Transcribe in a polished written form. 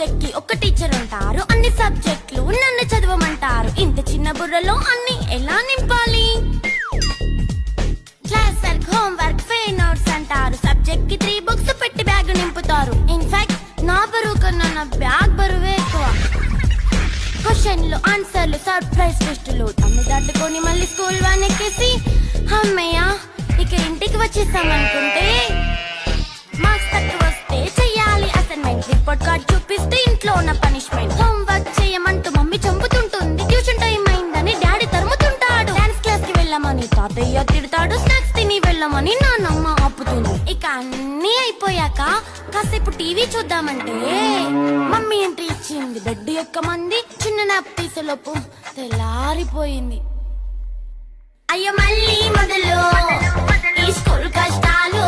Subject కి ఒక teacher ఉంటారు, అన్ని సబ్జెక్టులు నన్ను చదవమంటారు. ఇంత చిన్న బుర్రలో అన్ని ఎలా నింపాలి? Class work, home work, fair notes అంటారు. సబ్జెక్ట్ కి 3 బుక్స్ పెట్టి బ్యాగ్ నింపుతారు. ఇన్ఫాక్ట్ నా బరువు కన్నా నా బ్యాగ్ బరువే ఎక్కువ. క్వశ్చన్లు, ఆన్సర్లు, సర్ప్రైజ్ టెస్టులు అన్ని దాటుకొని మళ్ళీ స్కూల్ వాన్ ఎక్కేసి అమ్మయ్య ఇక ఇంటికి వచ్చేసామనుకుంటే మార్క్స్ తక్కువ వస్తే చెయ్యాలి అసైన్మెంట్. రిపోర్ట్ కార్డ్ చూపిస్తే ఇంట్లో ఉన్న పనిష్మెంట్. హోమ్ వర్క్ చేయమంటూ మమ్మీ చంపుతుంటుంది. ట్యూషన్ టైం అయిందని డాడీ తరుముతుంటాడు. డాన్స్ క్లాస్ కి వెళ్ళమని తాతయ్య తిడతాడు. స్నాక్స్ తిని వెళ్ళమని నాన్నమ్మ ఆపుతుంది. ఇక అన్నీ అయిపోయాక కాసేపు టీవీ చూద్దామంటే మమ్మీ ఎంట్రీ ఇచ్చింది. బెడ్ ఎక్కమంది. చిన్న నాప్ తీసేలోపు తెల్లారిపోయింది. అయ్యో మళ్ళీ మొదలు ఈ స్కూల్ కష్టాలు.